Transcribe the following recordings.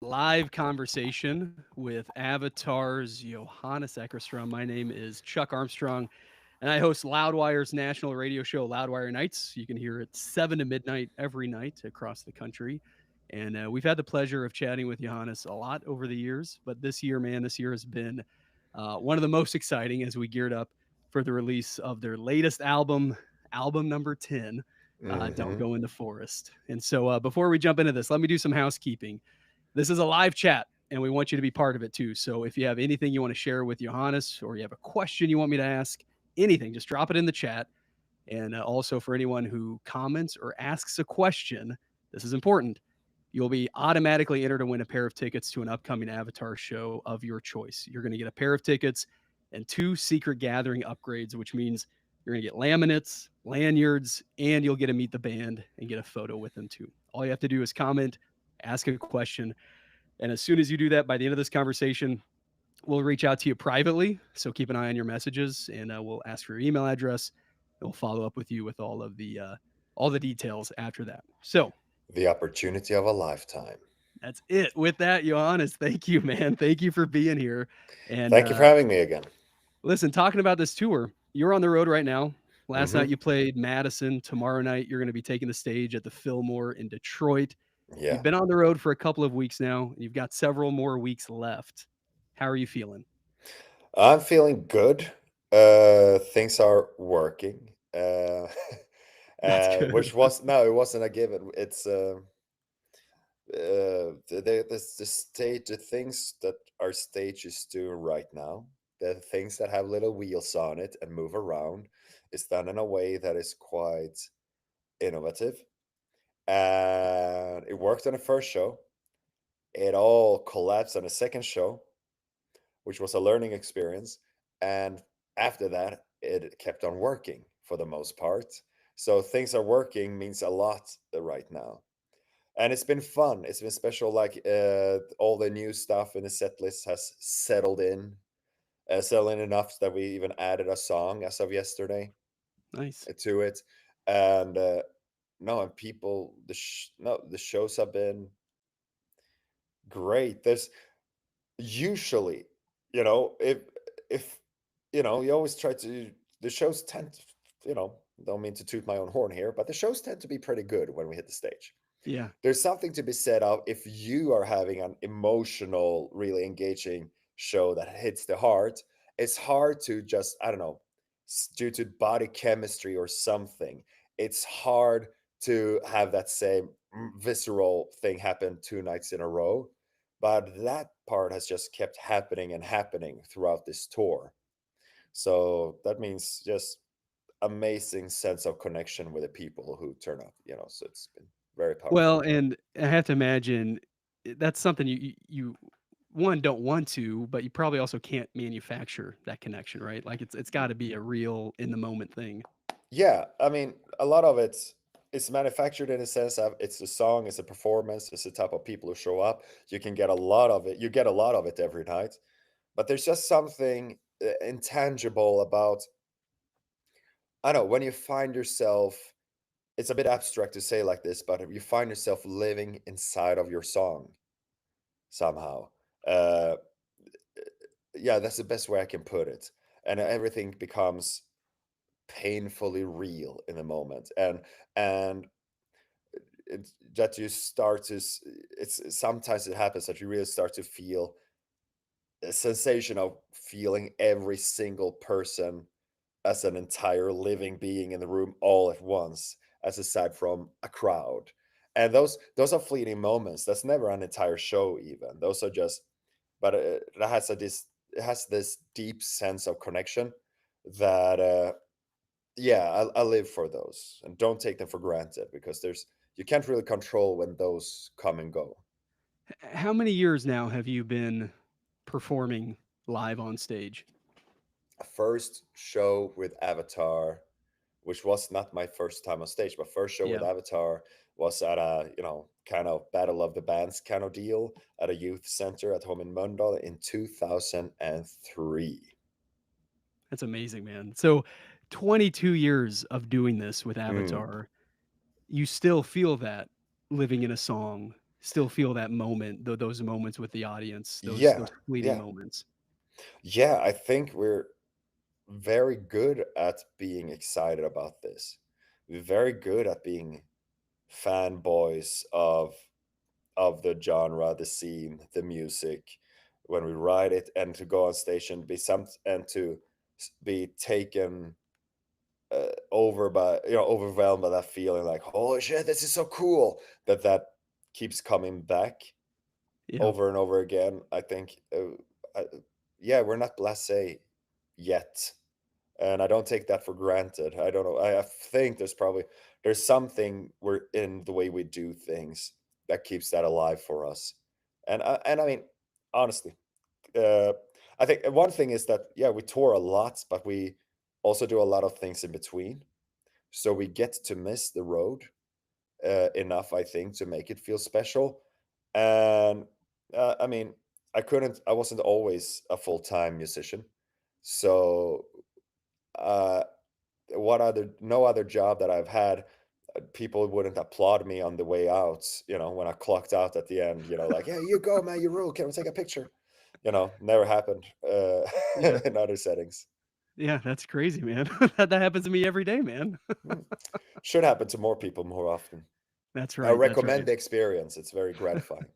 live conversation with Avatar's Johannes Eckerstrom. My name is Chuck Armstrong, and I host Loudwire's national radio show, Loudwire Nights. You can hear it 7 to midnight every night across the country. And we've had the pleasure of chatting with Johannes a lot over the years, but this year, man, this year has been one of the most exciting as we geared up for the release of their latest album, album number 10, Don't Hmm. Go in the Forest. And so before we jump into this, let me do some housekeeping. This is a live chat, and we want you to be part of it too. So if you have anything you want to share with Johannes, or you have a question you want me to ask, anything, just drop it in the chat. And also for anyone who comments or asks a question, this is important. You'll be automatically entered to win a pair of tickets to an upcoming Avatar show of your choice. You're going to get a pair of tickets and two secret gathering upgrades, which means you're going to get laminates, lanyards, and you'll get to meet the band and get a photo with them too. All you have to do is comment, ask a question, and as soon as you do that, by the end of this conversation, we'll reach out to you privately. So keep an eye on your messages, and we'll ask for your email address, and we'll follow up with you with all the details after that. So The opportunity of a lifetime. that's it. With that, Johannes, thank you, man. Thank you for being here. And Thank you for having me again. listen, talking about this tour, you're on the road right now. Last Hmm. night you played Madison. Tomorrow night you're going to be taking the stage at the Fillmore in Detroit. Yeah, You've been on the road for a couple of weeks now. You've got several more weeks left. How are you feeling? I'm feeling good. Things are working. Uh, That's good. which was no, it wasn't a given. It's the stage, the things that our stage is doing right now, the things that have little wheels on it and move around, is done in a way that is quite innovative. And it worked on the first show. It all collapsed on the second show, which was a learning experience. And after that, it kept on working for the most part. So things are working means a lot right now. And it's been fun. It's been special. Like all the new stuff in the set list has settled in enough that we even added a song as of yesterday Nice. to it. And no, and people, no, the shows have been great. There's usually, if you always try to, the shows tend to, don't mean to toot my own horn here, but the shows tend to be pretty good when we hit the stage. Yeah. There's something to be said of if you are having an emotional, really engaging show that hits the heart. It's hard to just, I don't know, due to body chemistry or something, it's hard to have that same visceral thing happen two nights in a row. But that part has just kept happening and happening throughout this tour. So that means just amazing sense of connection with the people who turn up. So it's been very Well, powerful. and I have to imagine that's something you one don't want to, but you probably also can't manufacture that connection, right? Like it's got to be a real in the moment thing. Yeah, I mean, a lot of it's manufactured in a sense of it's a song, it's a performance, it's the type of people who show up. You can get a lot of it. You get a lot of it every night, but there's just something intangible about, I don't know, when you find yourself. It's a bit abstract to say like this, but if you find yourself living inside of your song somehow, uh, yeah, that's the best way I can put it, and everything becomes painfully real in the moment, and that you start to it's sometimes it happens that you really start to feel a sensation of feeling every single person as an entire living being in the room all at once, as aside from a crowd. And those are fleeting moments. That's never an entire show even. Those are just, but it has this deep sense of connection that yeah, I live for those and don't take them for granted, because there's, you can't really control when those come and go. How many years now have you been performing live on stage? A first show with Avatar, which was not my first time on stage, but first show with Yeah, Avatar was at a, kind of battle of the bands kind of deal at a youth center at home in Mölndal in 2003. that's amazing, man. So 22 years of doing this with Mm. Avatar, you still feel that living in a song still feel that moment, those moments with the audience, those Yeah, fleeting yeah, moments. yeah. I think we're very good at being excited about this. We're very good at being fanboys of the genre, the scene, the music, when we write it, and to go on stage and be some and to be taken over by, overwhelmed by that feeling, like, holy shit, this is so cool, that keeps coming back Yeah, over and over again. I think, I, yeah, we're not blasé yet, and I don't take that for granted. I don't know. I think there's something we're in the way we do things that keeps that alive for us. And I mean, honestly, uh, I think one thing is that, yeah, we tour a lot, but we also do a lot of things in between. So we get to miss the road enough, I think, to make it feel special. And I mean, I wasn't always a full-time musician. So uh, no other job that I've had, people wouldn't applaud me on the way out, when I clocked out at the end, like, yeah, you go, man, you rule. Can we take a picture? Never happened yeah, in other settings. yeah. That's crazy, man. That happens to me every day, man. Hmm. Should happen to more people more often. That's I right. That's recommend right. the experience. It's very gratifying.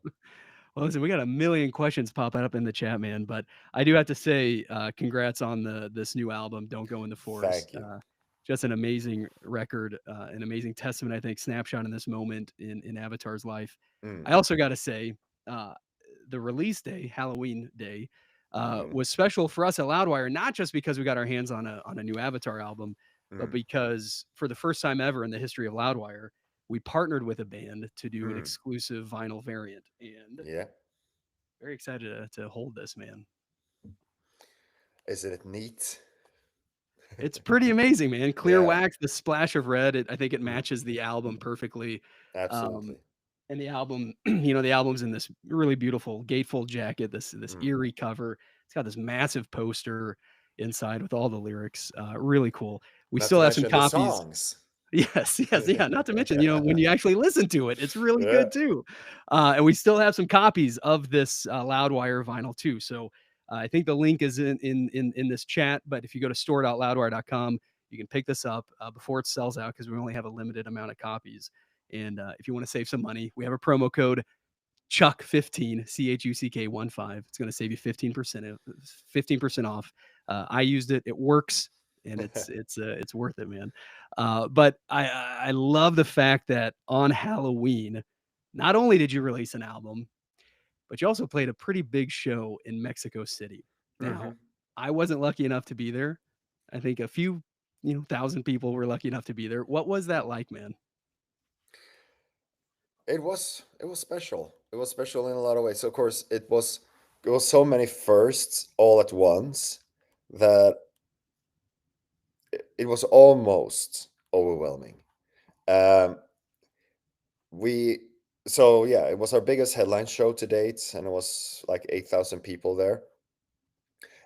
Well, listen, we got a million questions popping up in the chat, man. But I do have to say, congrats on this new album, "Don't Go in the Forest." Thank you. Just an amazing record, an amazing testament, I think, snapshot in this moment in Avatar's life. Mm, I also got to say, uh, the release day, Halloween day, mm, was special for us at Loudwire, not just because we got our hands on a new Avatar album, but mm, because for the first time ever in the history of Loudwire, we partnered with a band to do an mm. exclusive vinyl variant, and Yeah. very excited to hold this, man. Isn't it neat? It's pretty amazing, man. Clear Yeah. wax, the splash of red, I think it Mm, matches the album perfectly. Um, absolutely. and the album, the album's in this really beautiful gatefold jacket, this Mm. eerie cover. It's got this massive poster inside with all the lyrics. Really cool. We Not still to have some mention the copies. songs. Yes, yes, yeah, not to mention, when you actually listen to it, it's really Yeah. good too. And we still have some copies of this, Loudwire vinyl too, so, I think the link is in this chat, but if you go to store.loudwire.com, you can pick this up, before it sells out because we only have a limited amount of copies, and, if you wanna save some money, we have a promo code Chuck 15, CHUCK 15. It's going to save you 15% off. I used it. It works and it's worth it, man. But I love the fact that on Halloween, not only did you release an album, but you also played a pretty big show in Mexico City. Now, Hmm. I wasn't lucky enough to be there. I think a few, thousand people were lucky enough to be there. What was that like, man? It was special. It was special in a lot of ways. So of course, it was so many firsts all at once that it was almost overwhelming. Um, we so yeah, it was our biggest headline show to date, and it was like 8,000 people there.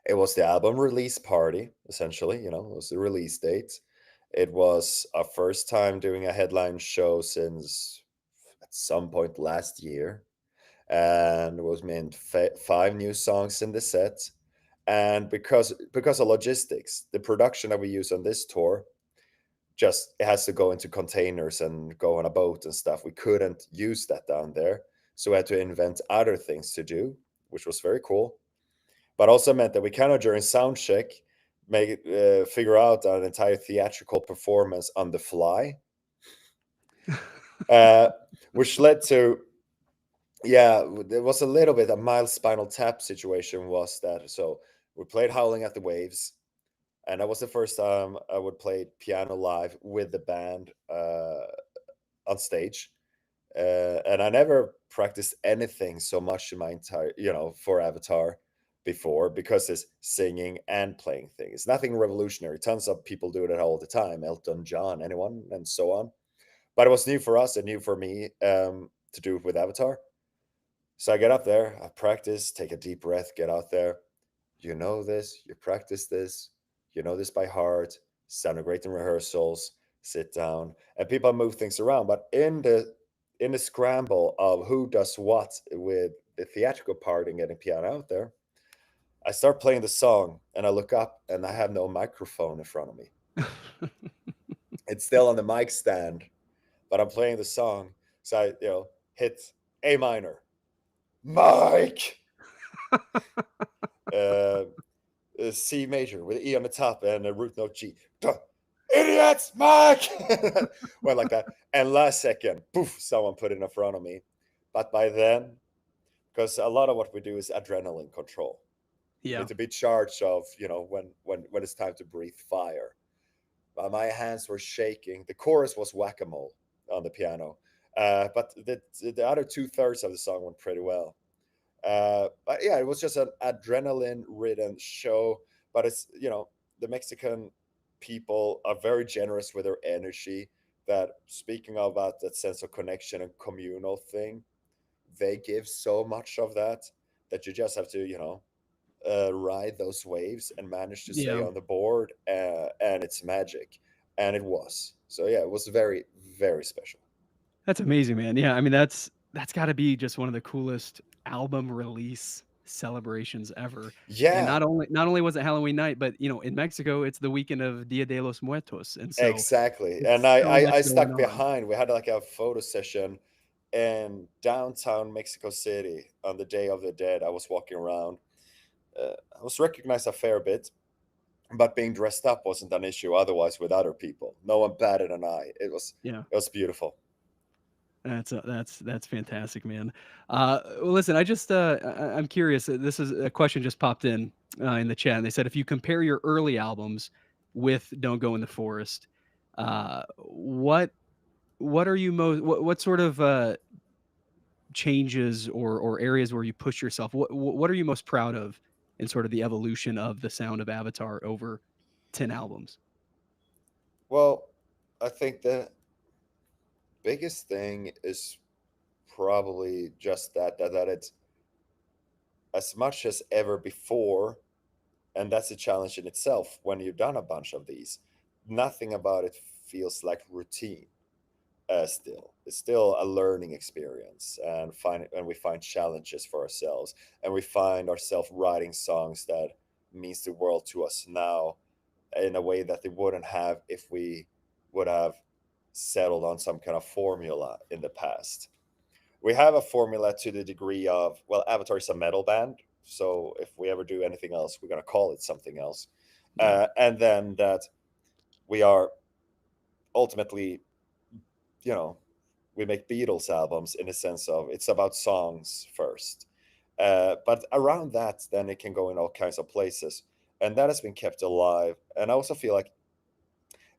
It was the album release party, essentially. It was the release date. It was our first time doing a headline show since at some point last year, and it was meant five new songs in the set. And because of logistics, the production that we use on this tour, just it has to go into containers and go on a boat and stuff. We couldn't use that down there, so we had to invent other things to do, which was very cool, but also meant that we kind of during sound check figure out an entire theatrical performance on the fly, uh, which led to, yeah, there was a little bit a mild spinal tap situation. Was that so? We played Howling at the Waves, and that was the first time I would play piano live with the band on stage. And I never practiced anything so much in my entire, for Avatar before, because it's singing and playing things. It's nothing revolutionary. Tons of people do that all the time. Elton John, anyone, and so on. But it was new for us and new for me, to do with Avatar. So I get up there, I practice, take a deep breath, get out there. You know this, you practice this, you know this by heart, sounded great in rehearsals, sit down, and people move things around. But in the in the scramble of who does what with the theatrical part and getting piano out there, I start playing the song and I look up and I have no microphone in front of me. It's still on the mic stand, but I'm playing the song. So I, hit A minor, Mike, uh, C major with E on the top and a root note G. Duh, idiots, Mike! Went like that. And last second, poof, someone put it in front of me. But by then, because a lot of what we do is adrenaline control. You Yeah. need to be charged of, when it's time to breathe fire. My hands were shaking. The chorus was whack-a-mole on the piano. But the other two-thirds of the song went pretty well. But yeah, it was just an adrenaline-ridden show. But the Mexican people are very generous with their energy. That speaking about that sense of connection and communal thing, they give so much of that that you just have to, ride those waves and manage to stay Yeah. on the board, and it's magic, and it was. So yeah, it was very, very special. That's amazing, man. Yeah, I mean that's got to be just one of the coolest album release celebrations ever. And Yeah, not only was it Halloween night, but in Mexico it's the weekend of Dia de los Muertos, and so exactly. And it's so much I going stuck on. behind. We had like a photo session in downtown Mexico City on the Day of the Dead. I was walking around. I was recognized a fair bit, but being dressed up wasn't an issue otherwise with other people. No one batted an eye. Yeah. It was beautiful. That's fantastic, man. Well, listen, I'm curious. This is a question just popped in the chat, and they said if you compare your early albums with "Don't Go in the Forest," what are you most what sort of changes or areas where you push yourself? What are you most proud of in sort of the evolution of the sound of Avatar over 10 albums? Well, I think the biggest thing is probably just that it's as much as ever before, and that's a challenge in itself when you've done a bunch of these. Nothing about it feels like routine. Still, it's still a learning experience, and we find challenges for ourselves, and we find ourselves writing songs that means the world to us now in a way that they wouldn't have if we would have settled on some kind of formula in the past. We have a formula to the degree of, well, Avatar is a metal band, so if we ever do anything else, we're going to call it something else. Yeah. And then that we are ultimately, you know, we make Beatles albums in the sense of it's about songs first. But around that, then it can go in all kinds of places. And that has been kept alive. And I also feel like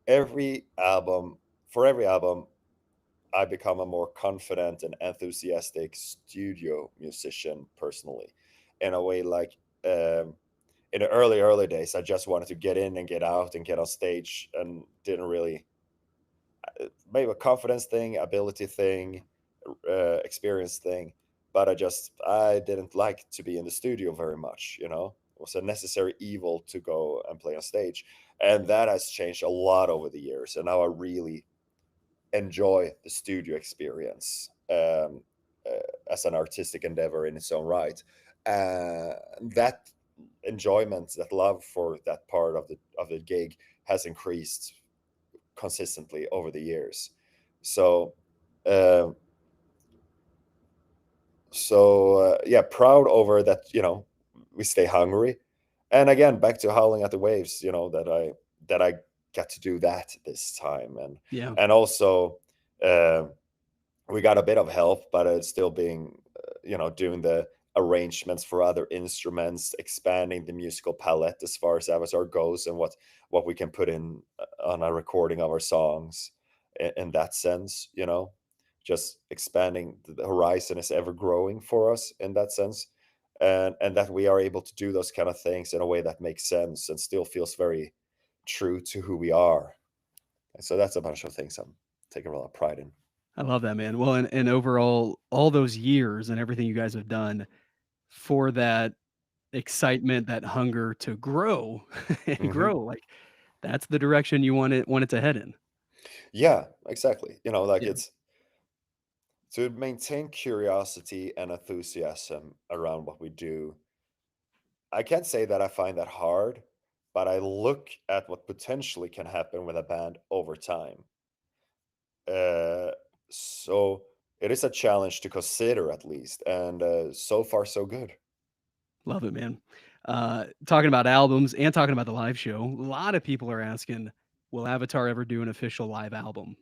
every album, for every album, I become a more confident and enthusiastic studio musician personally. In a way, like in the early days, I just wanted to get in and get out and get on stage, and didn't really, maybe a confidence thing, ability thing, experience thing. But I didn't like to be in the studio very much. It was a necessary evil to go and play on stage, and that has changed a lot over the years. And now I really enjoy the studio experience, as an artistic endeavor in its own right. That enjoyment, that love for that part of the gig has increased consistently over the years. So, uh, yeah, proud over that. We stay hungry, and again, back to howling at the waves. That I got to do that this time, and Yeah. also. Uh, we got a bit of help, but it's still being, doing the arrangements for other instruments, expanding the musical palette as far as Avatar goes, and what we can put in on a recording of our songs. In that sense, just expanding the horizon is ever growing for us in that sense, and that we are able to do those kind of things in a way that makes sense and still feels very true to who we are. And so that's a bunch of things I'm taking a lot of pride in. I love that, man. Well, and overall, all those years and everything you guys have done for that excitement, that hunger to grow and Hmm. grow, like, that's the direction you want it to head in. Yeah, exactly. Like Yeah. To maintain curiosity and enthusiasm around what we do, I can't say that I find that hard, but I look at what potentially can happen with a band over time. Uh, so it is a challenge to consider at least, and so far so good. Love it, man. Talking about albums and talking about the live show, a lot of people are asking, will Avatar ever do an official live album?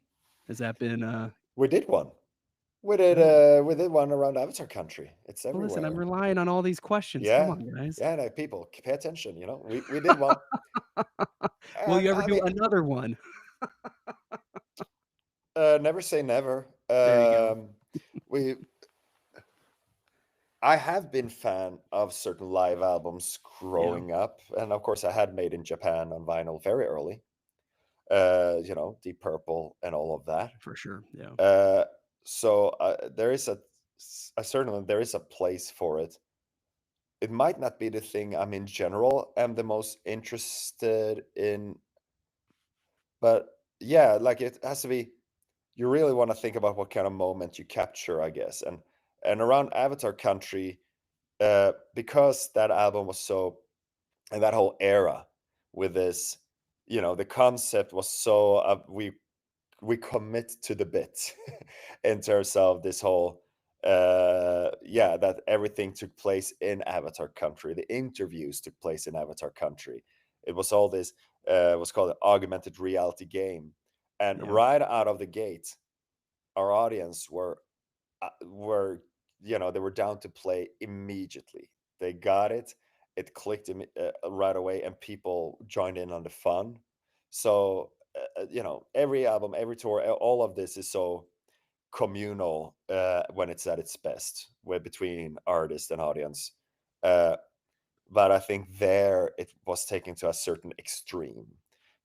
Has that been We did one. oh, We did one around Avatar country. It's well, listen, I'm everywhere. relying on all these questions. Come Yeah, on, guys. yeah. No, people, pay attention. We did one, Will you and ever I do mean, another one? never say never. There you go. We I have been fan of certain live albums Yeah, growing up, and of course, I had Made in Japan on vinyl very early. Deep Purple and all of that. for sure. Yeah. Uh, so there is certainly there is a place for it. It might not be the thing I'm in general am the most interested in, but yeah, like it has to be. You really want to think about what kind of moment you capture, I guess, and around Avatar Country, because that album was so, and that whole era with this, the concept was so, we commit to the bit in terms of this whole, yeah, that everything took place in Avatar Country. The interviews took place in Avatar Country. It was all this, what's called an augmented reality game, and Yeah. right out of the gate our audience were, they were down to play immediately. They got it. It clicked right away, and people joined in on the fun. So every album, every tour, all of this is so communal when it's at its best, with between artist and audience. Uh, but I think there it was taken to a certain extreme.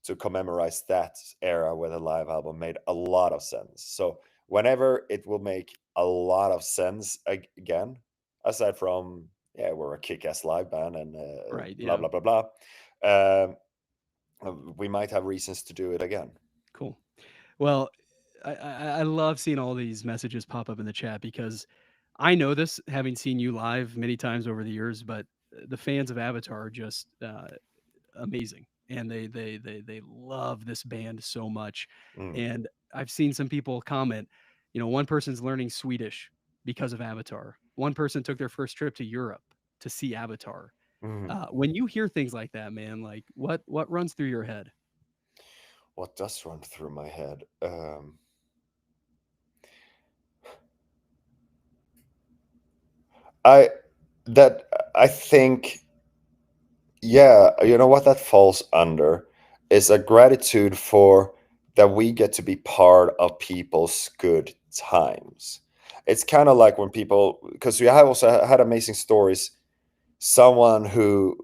To commemorate that era where the live album made a lot of sense. So whenever it will make a lot of sense again, aside from, yeah, we're a kick-ass live band and Right. blah Yeah. blah blah blah, um, we might have reasons to do it again. Cool. Well, I love seeing all these messages pop up in the chat because I know this having seen you live many times over the years, but the fans of Avatar are just amazing, and they love this band so much. Mm, And I've seen some people comment, one person's learning Swedish because of Avatar. One person took their first trip to Europe to see Avatar. mhm. When you hear things like that, man, like what runs through your head? What does run through my head? I that I think, yeah, you know what that falls under is a gratitude for that we get to be part of people's good times. It's kind of like when people, because we have also had amazing stories. Someone who,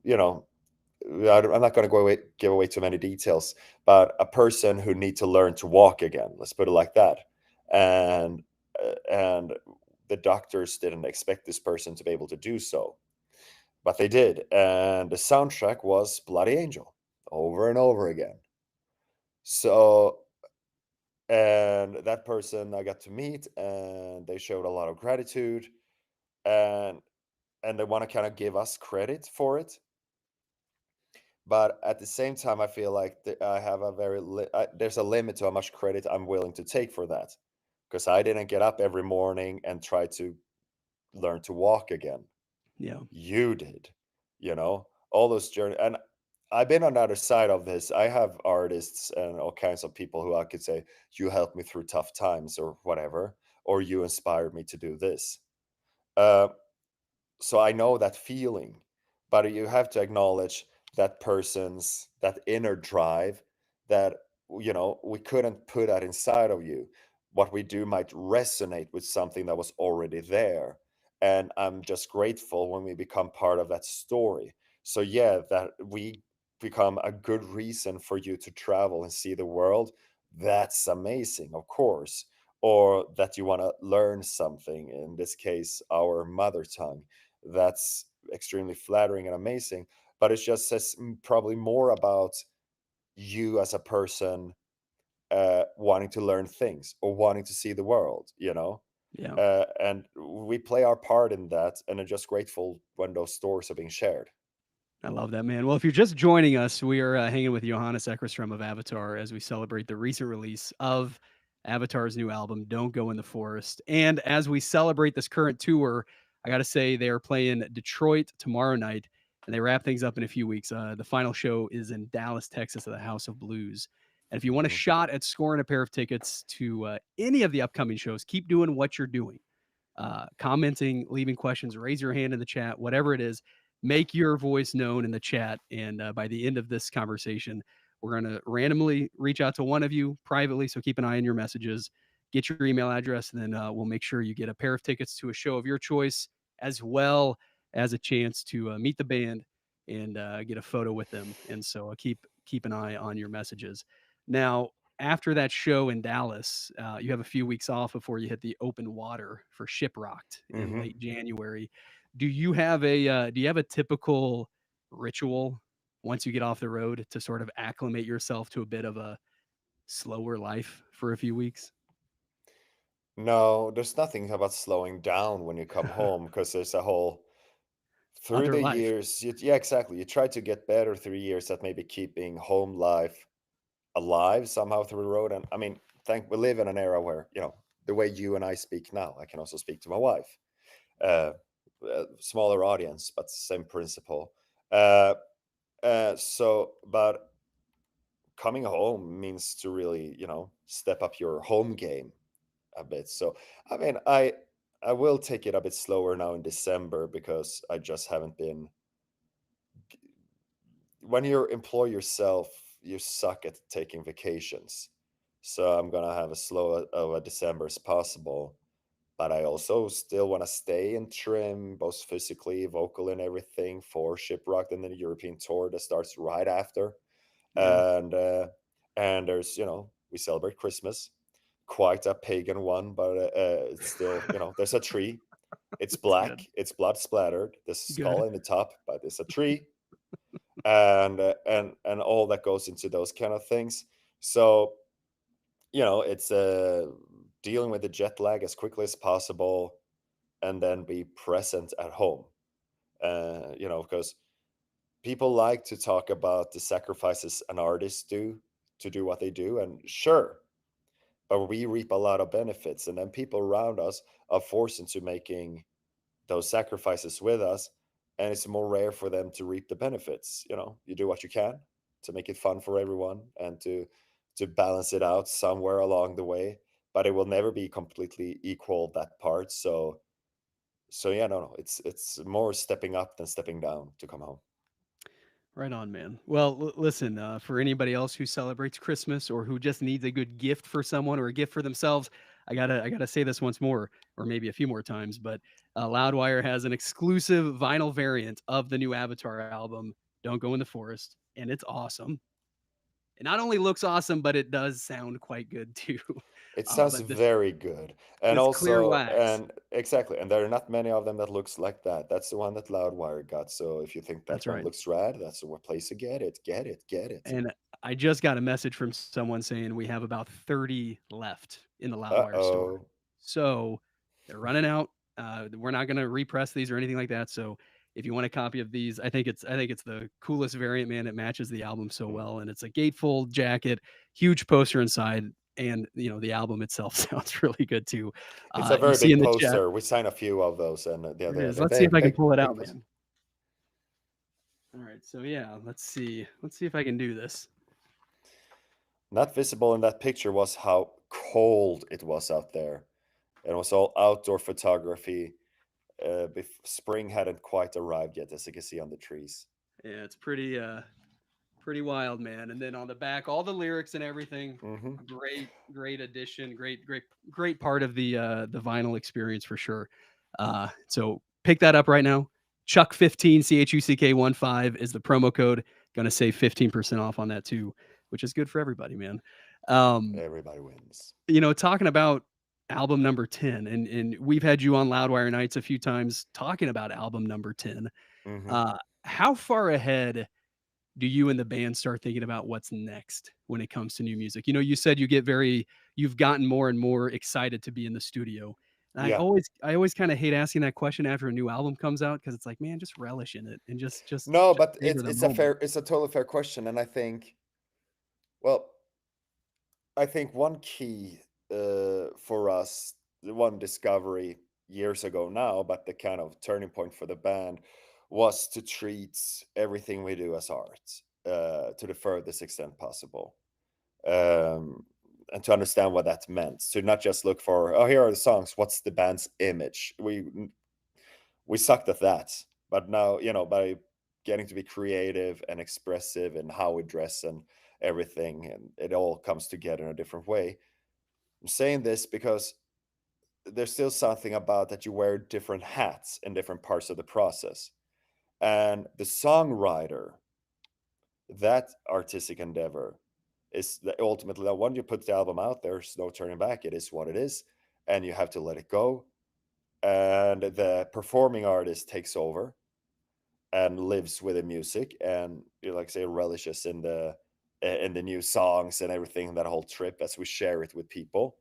you know, I'm not going to give away too many details, but a person who need to learn to walk again. Let's put it like that, and the doctors didn't expect this person to be able to do so, but they did, and the soundtrack was Bloody Angel over and over again. So, and that person I got to meet, and they showed a lot of gratitude, and they want to kind of give us credit for it. But at the same time, I feel like I have a there's a limit to how much credit I'm willing to take for that, because I didn't get up every morning and try to learn to walk again. Yeah. You did, all those journey. And I've been on the other side of this. I have artists and all kinds of people who I could say, you helped me through tough times or whatever, or you inspired me to do this. Uh, so I know that feeling, but you have to acknowledge that person's that inner drive that we couldn't put that inside of you. What we do might resonate with something that was already there, and I'm just grateful when we become part of that story. So yeah, that we become a good reason for you to travel and see the world. That's amazing, of course. Or that you want to learn something, in this case our mother tongue. That's extremely flattering and amazing, but it just says probably more about you as a person wanting to learn things or wanting to see the world, Yeah. and we play our part in that, and are just grateful when those stories are being shared. I love that, man. Well, if you're just joining us, we are hanging with Johannes Eckerstrom of Avatar as we celebrate the recent release of Avatar's new album, Don't Go in the Forest. And as we celebrate this current tour, I got to say they are playing Detroit tomorrow night and they wrap things up in a few weeks. The final show is in Dallas, Texas at the House of Blues. And if you want a Mhm. shot at scoring a pair of tickets to any of the upcoming shows, keep doing what you're doing, commenting, leaving questions, raise your hand in the chat, whatever it is, make your voice known in the chat. And by the end of this conversation, we're going to randomly reach out to one of you privately. So keep an eye on your messages, get your email address, and then we'll make sure you get a pair of tickets to a show of your choice, as well as a chance to meet the band and get a photo with them. And so keep an eye on your messages. Now, after that show in Dallas, you have a few weeks off before you hit the open water for Shiprocked in Mhm. late January. Do you have a typical ritual once you get off the road to sort of acclimate yourself to a bit of a slower life for a few weeks? No, there's nothing about slowing down when you come home, because there's a whole through Other the life. years. Yeah, exactly. You try to get better through years at maybe keeping home life alive somehow through the road. And I mean, thank we live in an era where, the way you and I speak now, I can also speak to my wife. Uh, Smaller audience, but same principle. Uh, but coming home means to really, step up your home game a bit. So, I mean, I will take it a bit slower now in December, because I just haven't been. When you employ yourself, you suck at taking vacations. So I'm gonna have as slow of a December as possible. But I also still want to stay and trim, both physically, vocal, and everything, for Shiprocked and then the European tour that starts right after. Yeah, And there's, we celebrate Christmas, quite a pagan one, but it's still, there's a tree. It's that's good. black, it's blood splattered. There's a skull Good. in the top, but it's a tree, and all that goes into those kind of things. So, it's dealing with the jet lag as quickly as possible, and then be present at home. Because people like to talk about the sacrifices an artist do to do what they do, and sure, but we reap a lot of benefits, and then people around us are forced into making those sacrifices with us, and it's more rare for them to reap the benefits. You do what you can to make it fun for everyone, and to balance it out somewhere along the way, but it will never be completely equal, that part. So yeah, no, it's more stepping up than stepping down to come home. Right on, man. Well, listen, for anybody else who celebrates Christmas or who just needs a good gift for someone or a gift for themselves, I gotta say this once more, or maybe a few more times, but Loudwire has an exclusive vinyl variant of the new Avatar album, "Don't Go in the Forest," and it's awesome. It not only looks awesome, but it does sound quite good too. It sounds But very good. And this clear also, wax, and exactly, and there are not many of them that looks like that. That's the one that Loudwire got. So if you think that that's one right. looks rad, that's the place to get it. Get it, get it. And I just got a message from someone saying we have about 30 left in the Loudwire store. Uh-oh. So they're running out. We're not going to repress these or anything like that. So if you want a copy of these, I think it's the coolest variant, man. It matches the album so Mm. well, and it's a gatefold jacket, huge poster inside, and the album itself sounds really good too. It's a You very see big in the chat, poster. We signed a few of those, and yeah, there it they're, is. they're Let's see if big, I can big, pull it big out, poster. man. All right, so yeah, let's see. Let's see if I can do this. Not visible in that picture was how cold it was out there. It was all outdoor photography. Spring hadn't quite arrived yet, as you can see on the trees. Yeah, it's pretty wild, man. And then on the back, all the lyrics and everything. Hmm. Great addition. Great part of the vinyl experience for sure. So pick that up right now. Chuck 15 CHUCK 15 is the promo code. Gonna save 15% off on that too, which is good for everybody, man. Um, Everybody wins. talking about album number 10, and we've had you on Loudwire Nights a few times talking about album number 10. Hmm. How far ahead do you and the band start thinking about what's next when it comes to new music? You know, you said you've gotten more and more excited to be in the studio. And Yeah. I always kind of hate asking that question after a new album comes out because it's like, man, just relish in it and No, just but savor the it's a moment. fair, it's a totally fair question, and I think, well, I think one key for us, the one discovery years ago now, but the kind of turning point for the band was to treat everything we do as art to the furthest extent possible. Um, and to understand what that meant. To not just look for, oh, here are the songs, what's the band's image? We sucked at that. But now, by getting to be creative and expressive in how we dress and everything, and it all comes together in a different way. I'm saying this because there's still something about that you wear different hats in different parts of the process. And the songwriter, that artistic endeavor, is ultimately that when you put the album out, there's no turning back. It is what it is, and you have to let it go. And the performing artist takes over and lives with the music, and like say relishes in the new songs and everything, that whole trip as we share it with people.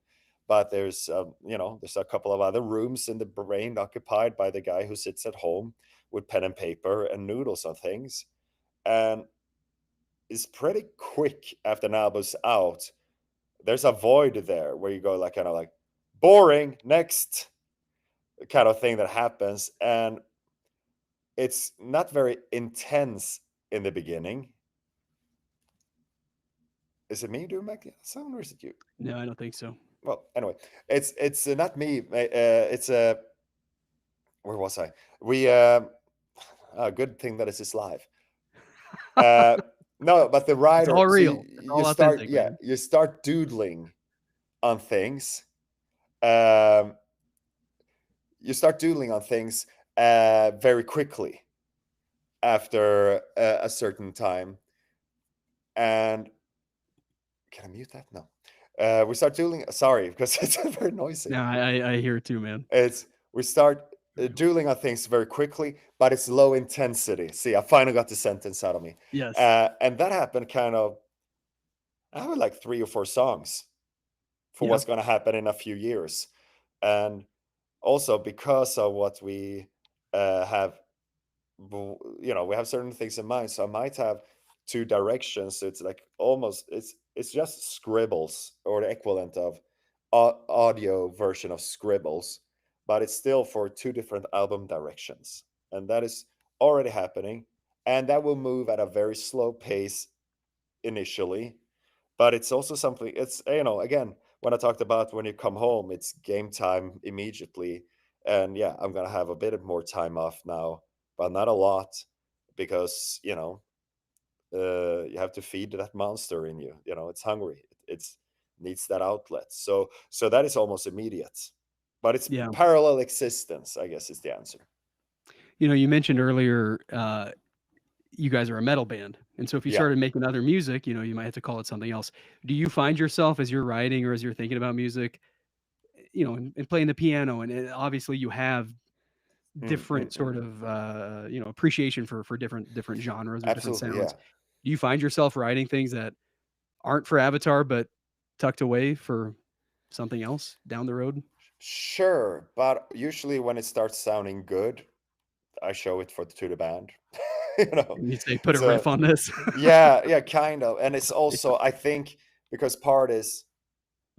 But there's a couple of other rooms in the brain occupied by the guy who sits at home with pen and paper and noodles on things, and is pretty quick after an album's out. There's a void there where you go like kind of like boring next kind of thing that happens, and it's not very intense in the beginning. Is it me doing my sound, or is it you? No, I don't think so. Well, anyway, it's not me. It's where was I? We good thing that this is live. Uh, no, but the It's writer. all So real. It's all authentic, man. you start doodling on things. Um, you start doodling on things very quickly after a certain time. And can I mute that? No. We start doodling. Sorry, because it's very noisy. No, I hear it too, man. It's we start doodling on things very quickly, but it's low intensity. See, I finally got the sentence out of me, Yes. and that happened kind of. I have like 3 or 4 songs for Yeah. what's going to happen in a few years, and also because of what we have, we have certain things in mind. So I might have 2 directions. So it's like almost it's just scribbles, or the equivalent of audio version of scribbles, but it's still for 2 different album directions, and that is already happening, and that will move at a very slow pace initially. But it's also something, it's, again, when I talked about when you come home, it's game time immediately. And yeah, I'm gonna have a bit more time off now, but not a lot, because you have to feed that monster in you. It's hungry. It's needs that outlet. So that is almost immediate, but it's Yeah. parallel existence, I guess, is the answer. You know, you mentioned earlier, you guys are a metal band, and so if you Yeah. started making other music, you know, you might have to call it something else. Do you find yourself as you're writing or as you're thinking about music, you know, and playing the piano, and obviously you have Mm, mm, different mm. sort of, you know, appreciation for different genres or different Absolutely, sounds. yeah. Do you find yourself writing things that aren't for Avatar, but tucked away for something else down the road? Sure, but usually when it starts sounding good, I show it to the band. you know. And you say, "Put a So riff on this." yeah, yeah, kind of. And it's also, I think, because part is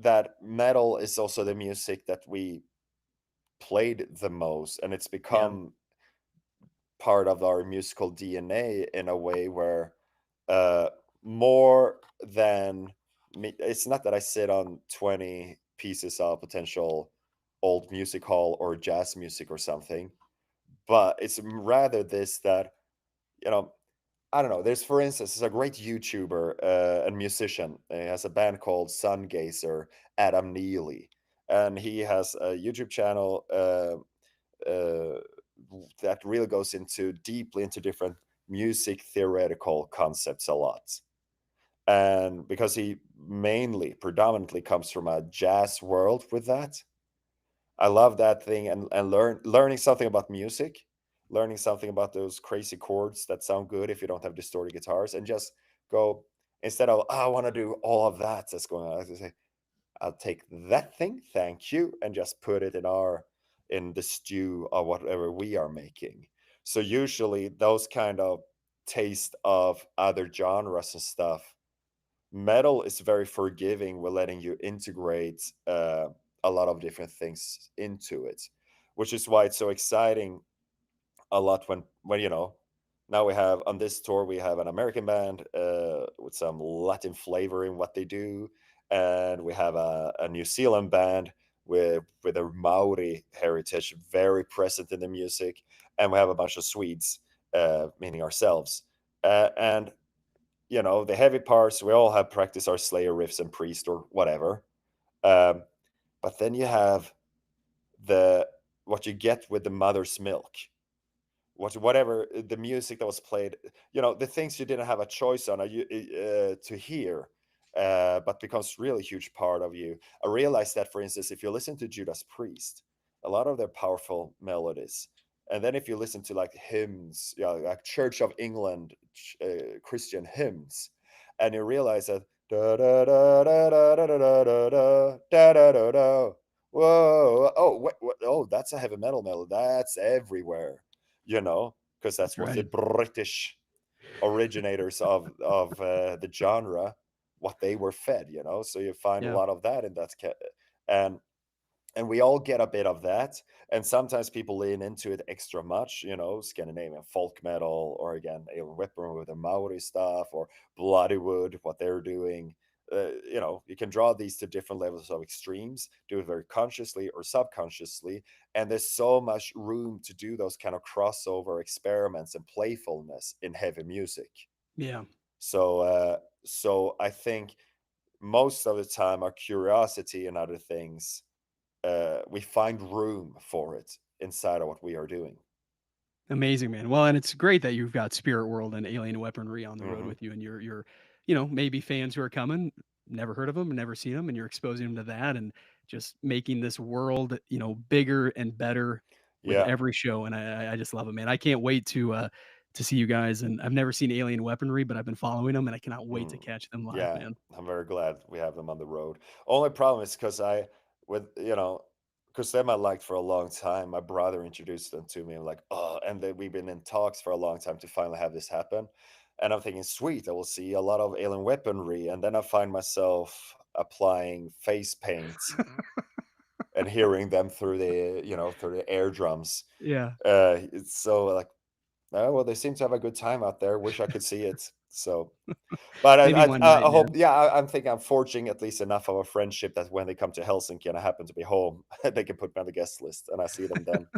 that metal is also the music that we played the most, and it's Yeah, become part of our musical DNA in a way where uh more than me, it's not that I sit on 20 pieces of potential old music hall or jazz music or something, but it's rather this that, you know I don't know. There's, for instance, there's a great YouTuber and musician. He has a band called Sungazer, Adam Neely, and he has a YouTube channel that really goes into deeply into different music theoretical concepts a lot. And because he predominantly comes from a jazz world with that, I love that thing, and learning something about music learning something about those crazy chords that sound good if you don't have distorted guitars, and just go, instead of, "Oh, I want to do all of that that's going on," I just say, I'll take that thing, thank you, and just put it in the stew of whatever we are making. So usually those kind of taste of other genres and stuff, metal is very forgiving with letting you integrate a lot of different things into it, which is why it's so exciting a lot when now we have on this tour we have an American band with some Latin flavor in what they do, and we have a New Zealand band with a Maori heritage very present in the music, and we have a bunch of Swedes, meaning ourselves, and the heavy parts we all have practiced our Slayer riffs and Priest or whatever, um, but then you have the what you get with the mother's milk, whatever the music that was played, the things you didn't have a choice on, to hear, but becomes really huge part of you. I realized that, for instance, if you listen to Judas Priest, a lot of their powerful melodies, and then if you listen to like hymns, like Church of England Christian hymns, and you realize that da da da da da da da da da da da da da. Whoa! Oh, oh, that's a heavy metal melody. That's everywhere, because That's that's what the right. British originators of the genre, what they were fed. So you find a Yeah. lot of that in that, and and we all get a bit of that, and sometimes people lean into it extra much, Scandinavian folk metal, or again Whitburn with the Maori stuff, or Bloodywood, what they're doing. You can draw these to different levels of extremes, do it very consciously or subconsciously, and there's so much room to do those kind of crossover experiments and playfulness in heavy music. Yeah. So I think most of the time our curiosity and other things, we find room for it inside of what we are doing. Amazing, man. Well, and it's great that you've got Spirit World and Alien Weaponry on the road Hmm. with you, and you're maybe fans who are coming, never heard of them, never seen them, and you're exposing them to that, and just making this world, bigger and better with Yeah. every show. And I just love it, man. I can't wait to see you guys. And I've never seen Alien Weaponry, but I've been following them, and I cannot wait to Mm. catch them live, Yeah, man. I'm very glad we have them on the road. Only problem is because with because them I liked for a long time. My brother introduced them to me. I'm like, oh, and then we've been in talks for a long time to finally have this happen. And I'm thinking, sweet, I will see a lot of alien weaponry, and then I find myself applying face paint and hearing them through the air drums. Yeah, It's so like, oh, well, they seem to have a good time out there. Wish I could see it. So, but maybe one night, I hope, man. yeah, I'm thinking I'm forging at least enough of a friendship that when they come to Helsinki and I happen to be home, they can put me on the guest list and I see them then.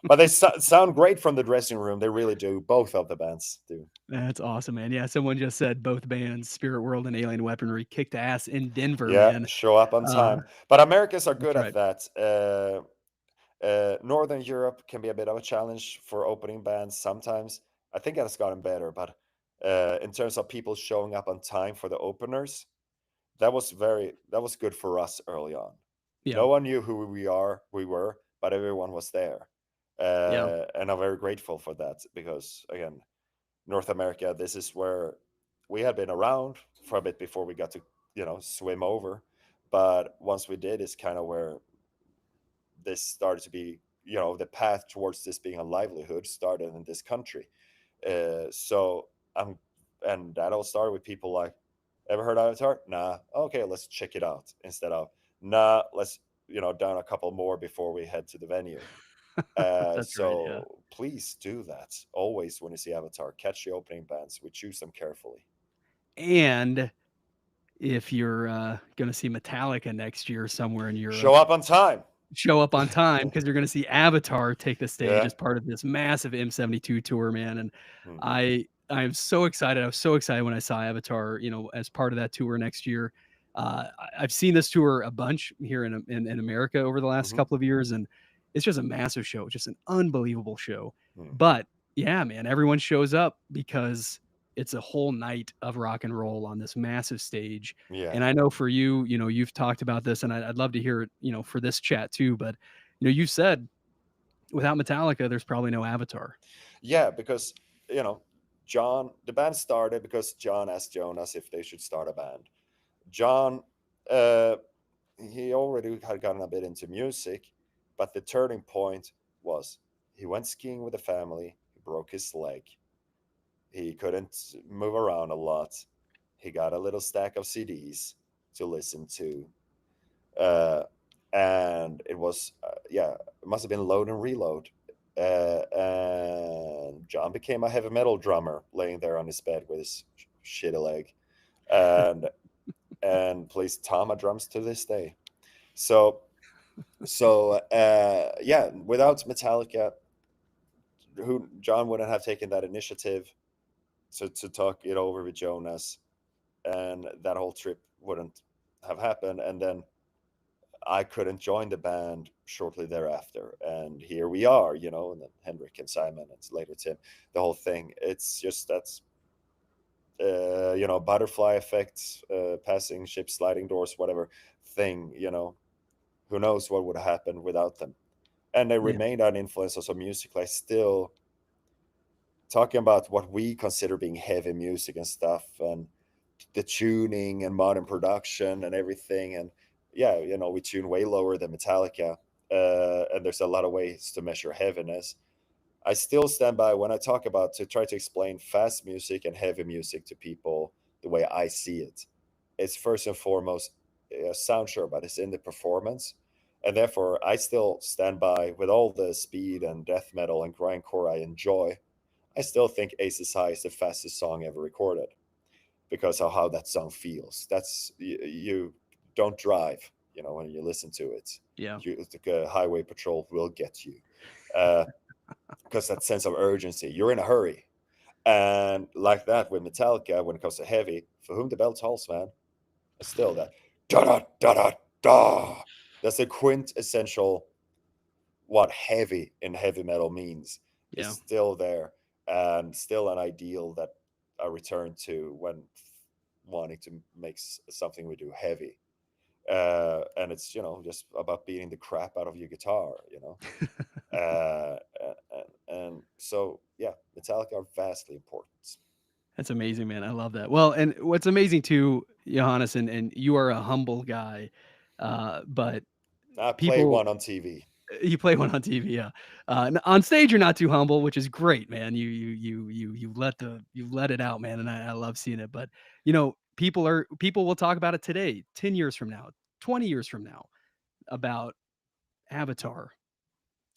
But they sound great from the dressing room. They really do. Both of the bands do. That's awesome, man. Yeah, someone just said both bands, Spirit World and Alien Weaponry, kicked ass in Denver, Yeah, man. show up on Uh, time. But Americans are that's good at right. that. Northern Europe can be a bit of a challenge for opening bands sometimes. I think it has gotten better, but in terms of people showing up on time for the openers, that was good for us early on. Yeah, No one knew who we were, but everyone was there, yeah. and I'm very grateful for that because again, North America, this is where we had been around for a bit before we got to swim over, but once we did, it's kind of where this started to be, the path towards this being a livelihood started in this country. So I'm, and that all started with people like, ever heard Avatar? Nah. Okay, let's check it out. Instead of, nah, let's, down a couple more before we head to the venue. That's right, yeah. So please do that. Always when you see Avatar, catch the opening bands. We choose them carefully. And if you're, gonna see Metallica next year somewhere in Show Europe, up on time. show up on time because 'cause you're gonna see Avatar take the stage Yeah. as part of this massive M72 tour, man, and Hmm. I am so excited. I was so excited when I saw Avatar, as part of that tour next year. I've seen this tour a bunch here in America over the last Hmm. couple of years, and it's just a massive show, just an unbelievable show. Hmm. But, yeah, man, everyone shows up because it's a whole night of rock and roll on this massive stage, Yeah. and I know for you, you've talked about this, and I'd love to hear it, for this chat too. But you said Without Metallica, there's probably no Avatar. Yeah, because you know, the band started because John asked Jonas if they should start a band. John, uh, he already had gotten a bit into music, but the turning point was he went skiing with the family. He broke his leg. He couldn't move around a lot. He got a little stack of CDs to listen to, uh, and it was yeah, it must have been Load and Reload. And John became a heavy metal drummer, laying there on his bed with his shitty leg, and plays Tama drums to this day. So yeah, without Metallica, who John wouldn't have taken that initiative to talk it over with Jonas, and that whole trip wouldn't have happened. And then I couldn't join the band shortly thereafter, and here we are, and then Henrik and Simon, and later Tim. The whole thing. It's just that's butterfly effect, passing ships, sliding doors, whatever thing. Who knows what would happen without them? And they Yeah. remained an influence also musically. Still talking about what we consider being heavy music and stuff, and the tuning and modern production and everything. And yeah, we tune way lower than Metallica, and there's a lot of ways to measure heaviness. I still stand by when I talk about to try to explain fast music and heavy music to people the way I see it. It's first and foremost sound sure, but it's in the performance. And therefore, I still stand by with all the speed and death metal and grindcore I enjoy. I still think Aces High is the fastest song ever recorded because of how that song feels. That's you don't drive, when you listen to it. Yeah. The highway patrol will get you, uh, because that sense of urgency. You're in a hurry, and like that with Metallica, when it comes to heavy, for whom the bell tolls, man, it's still that da da da da da. That's the quintessential what heavy in heavy metal means is Yeah. still there, and still an ideal that I return to when wanting to make something we do heavy. And it's just about beating the crap out of your guitar, and so yeah, Metallica are vastly important. That's amazing, man. I love that. Well, and what's amazing too, Johannes, and you are a humble guy, but I play people one on TV. you play one on TV, yeah. On stage, you're not too humble, which is great, man. You let it out, man, and I love seeing it. But people will talk about it today, 10 years from now, 20 years from now, about Avatar.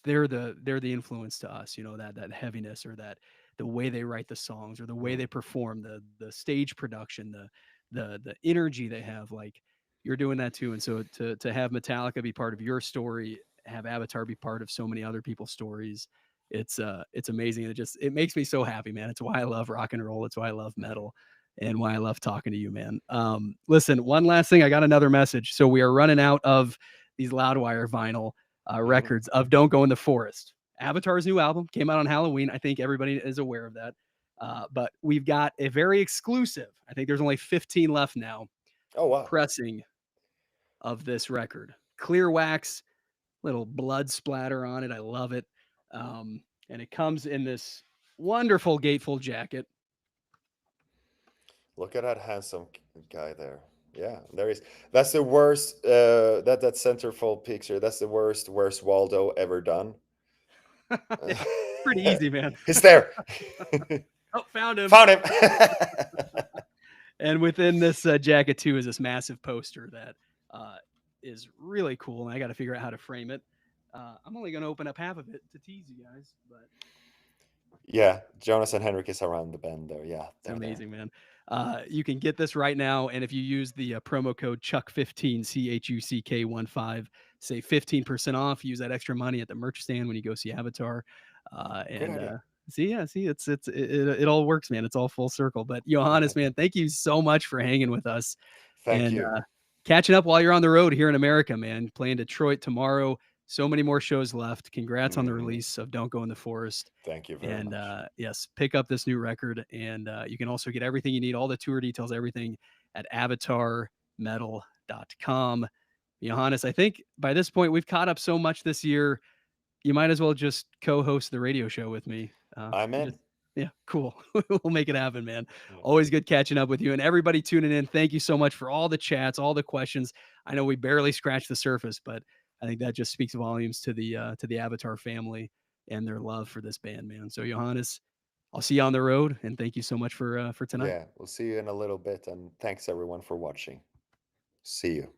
They're the influence to us, that heaviness, or that the way they write the songs, or the way Mm. they perform, the stage production, the energy they have. Like, you're doing that too. And so to have Metallica be part of your story, have Avatar be part of so many other people's stories, it's amazing. It makes me so happy, man. It's why I love rock and roll. It's why I love metal, and why I love talking to you, man. Listen, one last thing. I got another message. So we are running out of these Loudwire vinyl Mhm. records of Don't Go in the Forest. Avatar's new album came out on Halloween. I think everybody is aware of that. But we've got a very exclusive, I think there's only 15 left now, Oh wow. pressing of this record. Clear wax, little blood splatter on it. I love it. And it comes in this wonderful gatefold jacket. Look at that handsome guy there. Yeah, there is. That's the worst. That centerfold picture. That's the worst. Worst Waldo ever done. Pretty easy, man. He's there. Oh, found him. Found him. And within this jacket too is this massive poster that uh, is really cool, and I got to figure out how to frame it. I'm only going to open up half of it to tease you guys, but Yeah, Jonas and Henrik is around the bend there. Yeah, it's they're there. amazing, man. You can get this right now, and if you use the promo code Chuck15, CHUCK15, save 15% off. Use that extra money at the merch stand when you go see Avatar. Good And idea. see, it all works, man. It's all full circle. But Johannes, man, thank you so much for hanging with us, Thank and you. catching up while you're on the road here in America, man. Playing Detroit tomorrow. So many more shows left. Congrats on the Hmm. release of Don't Go in the Forest. Thank you very And much. yes, pick up this new record. And you can also get everything you need, all the tour details, everything at avatarmetal.com. Johannes, I think by this point we've caught up so much this year. you might as well just co-host the radio show with me. I'm Just in. yeah, cool. We'll make it happen, man. Yeah. Always good catching up with you and everybody tuning in. Thank you so much for all the chats, all the questions. I know we barely scratched the surface, but I think that just speaks volumes to the Avatar family and their love for this band, man. So Johannes, I'll see you on the road, and thank you so much for tonight. Yeah, we'll see you in a little bit, and thanks everyone for watching. See you.